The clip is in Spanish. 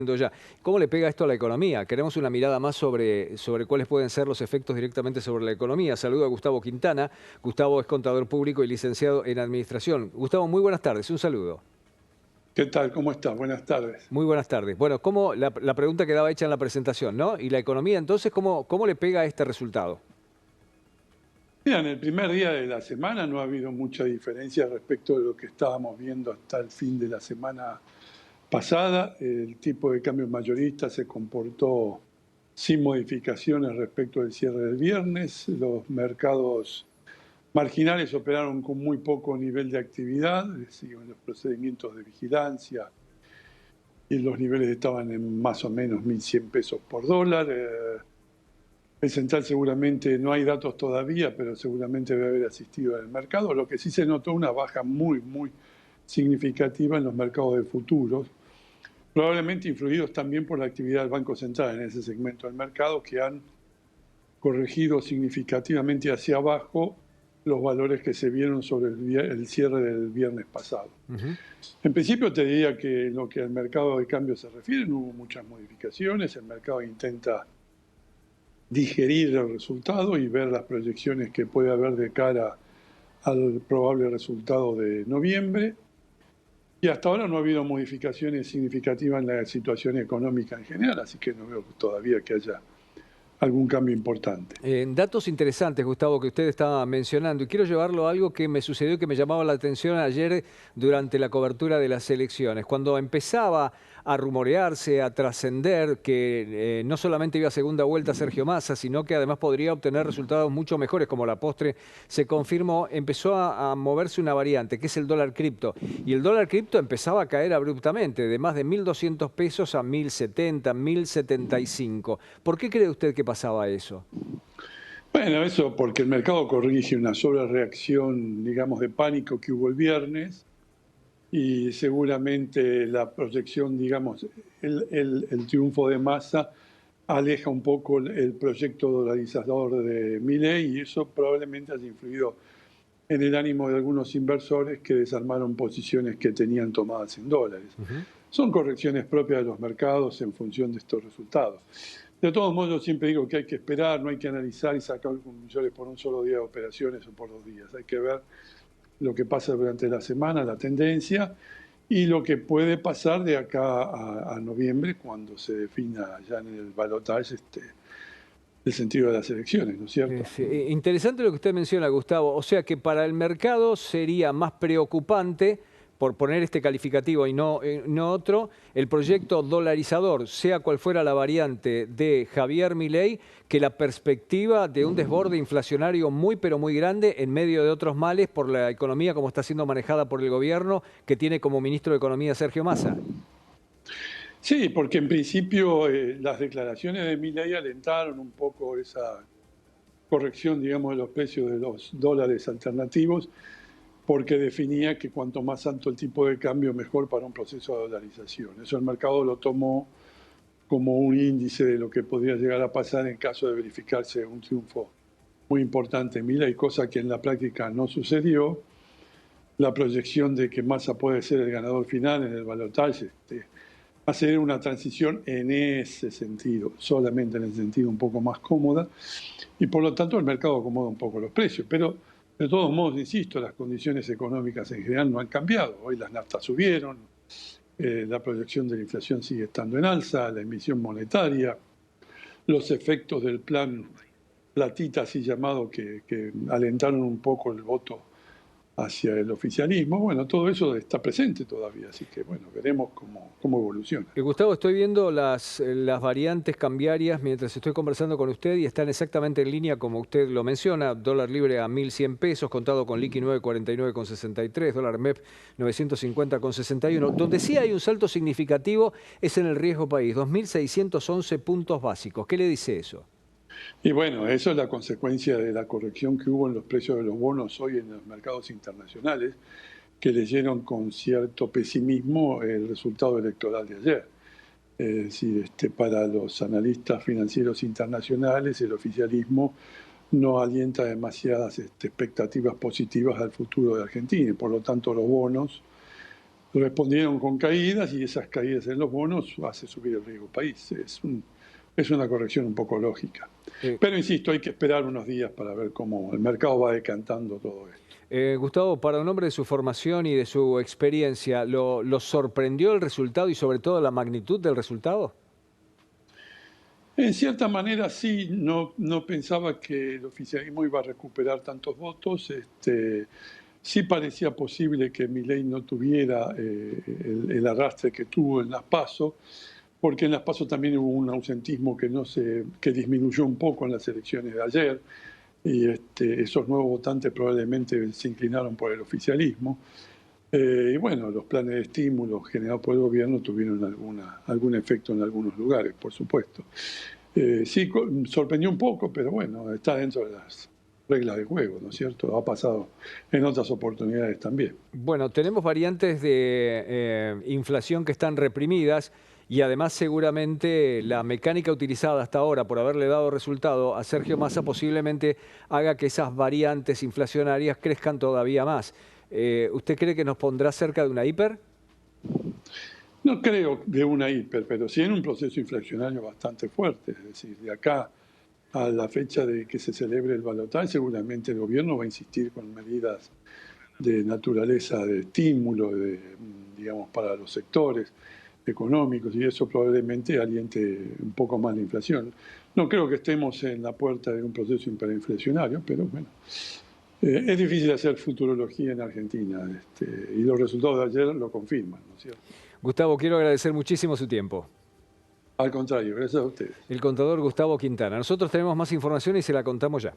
Ya. ¿Cómo le pega esto a la economía? Queremos una mirada más sobre cuáles pueden ser los efectos directamente sobre la economía. Saludo a Gustavo Quintana. Gustavo es contador público y licenciado en administración. Gustavo, muy buenas tardes. Un saludo. ¿Qué tal? ¿Cómo estás? Buenas tardes. Muy buenas tardes. Bueno, la pregunta quedaba hecha en la presentación, ¿no? Y la economía, entonces, ¿cómo le pega a este resultado? Mira, en el primer día de la semana no ha habido mucha diferencia respecto de lo que estábamos viendo hasta el fin de la semana pasada. El tipo de cambio mayorista se comportó sin modificaciones respecto del cierre del viernes. Los mercados marginales operaron con muy poco nivel de actividad, siguen los procedimientos de vigilancia y los niveles estaban en más o menos 1.100 pesos por dólar. El central seguramente, no hay datos todavía, pero seguramente debe haber asistido al mercado. Lo que sí se notó una baja muy significativa en los mercados de futuros, probablemente influidos también por la actividad del Banco Central en ese segmento del mercado, que han corregido significativamente hacia abajo los valores que se vieron sobre el cierre del viernes pasado. Ujú. En principio te diría que en lo que al mercado de cambio se refiere no hubo muchas modificaciones. El mercado intenta digerir el resultado y ver las proyecciones que puede haber de cara al probable resultado de noviembre. Y hasta ahora no ha habido modificaciones significativas en la situación económica en general, así que no veo todavía que haya algún cambio importante. Datos interesantes, Gustavo, que usted estaba mencionando, y quiero llevarlo a algo que me sucedió que me llamaba la atención ayer durante la cobertura de las elecciones, cuando empezaba a rumorearse, a trascender que no solamente iba a segunda vuelta Sergio Massa, sino que además podría obtener resultados mucho mejores, como la postre se confirmó, empezó a moverse una variante, que es el dólar cripto, y el dólar cripto empezaba a caer abruptamente, de más de 1.200 pesos a 1.070, 1.075. ¿Por qué cree usted que pasaba eso? Bueno, eso porque el mercado corrige una sobrereacción, digamos, de pánico que hubo el viernes y seguramente la proyección, digamos, el triunfo de Massa aleja un poco el proyecto dolarizador de Milei y eso probablemente haya influido en el ánimo de algunos inversores que desarmaron posiciones que tenían tomadas en dólares. Ujú. Son correcciones propias de los mercados en función de estos resultados. De todos modos, yo siempre digo que hay que esperar, no hay que analizar y sacar conclusiones por un solo día de operaciones o por 2 días. Hay que ver lo que pasa durante la semana, la tendencia, y lo que puede pasar de acá a noviembre, cuando se defina ya en el balotaje el sentido de las elecciones, ¿no es cierto? Interesante lo que usted menciona, Gustavo. O sea que para el mercado sería más preocupante, por poner este calificativo y no otro, el proyecto dolarizador, sea cual fuera la variante de Javier Milei, que la perspectiva de un desborde inflacionario muy pero muy grande en medio de otros males por la economía como está siendo manejada por el gobierno que tiene como ministro de Economía Sergio Massa. Sí, porque en principio las declaraciones de Milei alentaron un poco esa corrección, digamos, de los precios de los dólares alternativos, porque definía que cuanto más alto el tipo de cambio, mejor para un proceso de dolarización. Eso el mercado lo tomó como un índice de lo que podría llegar a pasar en caso de verificarse un triunfo muy importante en Milei, cosa que en la práctica no sucedió. La proyección de que Massa puede ser el ganador final en el balotaje hacer una transición en ese sentido, solamente en el sentido un poco más cómoda, y por lo tanto el mercado acomoda un poco los precios. Pero de todos modos, insisto, las condiciones económicas en general no han cambiado. Hoy las naftas subieron, la proyección de la inflación sigue estando en alza, la emisión monetaria, los efectos del plan platita, así llamado, que alentaron un poco el voto hacia el oficialismo. Bueno, todo eso está presente todavía, así que bueno, veremos cómo evoluciona. Gustavo, estoy viendo las variantes cambiarias mientras estoy conversando con usted y están exactamente en línea como usted lo menciona. Dólar libre a 1.100 pesos, contado con liqui 9.49,63, dólar MEP 950,61. Donde sí hay un salto significativo es en el riesgo país, 2.611 puntos básicos. ¿Qué le dice eso? Y bueno, eso es la consecuencia de la corrección que hubo en los precios de los bonos hoy en los mercados internacionales, que leyeron con cierto pesimismo el resultado electoral de ayer. Es decir, para los analistas financieros internacionales, el oficialismo no alienta demasiadas expectativas positivas al futuro de Argentina y por lo tanto los bonos respondieron con caídas y esas caídas en los bonos hace subir el riesgo país. Es una corrección un poco lógica. Eh, Pero insisto, hay que esperar unos días para ver cómo el mercado va decantando todo esto. Gustavo, para un hombre de su formación y de su experiencia, ¿lo sorprendió el resultado y sobre todo la magnitud del resultado? En cierta manera sí, no pensaba que el oficialismo iba a recuperar tantos votos. Sí parecía posible que Milei no tuviera el arrastre que tuvo en las PASO, porque en las PASO también hubo un ausentismo que disminuyó un poco en las elecciones de ayer, y esos nuevos votantes probablemente se inclinaron por el oficialismo. Y bueno, los planes de estímulo generados por el gobierno tuvieron algún efecto en algunos lugares, por supuesto. Sí, sorprendió un poco, pero bueno, está dentro de las reglas del juego, ¿no es cierto? Ha pasado en otras oportunidades también. Bueno, tenemos variantes de inflación que están reprimidas y además seguramente la mecánica utilizada hasta ahora por haberle dado resultado a Sergio Massa posiblemente haga que esas variantes inflacionarias crezcan todavía más. ¿Usted cree que nos pondrá cerca de una hiper? No creo de una hiper, pero sí en un proceso inflacionario bastante fuerte. Es decir, de acá a la fecha de que se celebre el balotaje, seguramente el gobierno va a insistir con medidas de naturaleza de estímulo, digamos, para los sectores económicos, y eso probablemente aliente un poco más la inflación. No creo que estemos en la puerta de un proceso hiperinflacionario, pero bueno, es difícil hacer futurología en Argentina, y los resultados de ayer lo confirman, ¿no es cierto? Gustavo, quiero agradecer muchísimo su tiempo. Al contrario, gracias a ustedes. El contador Gustavo Quintana. Nosotros tenemos más información y se la contamos ya.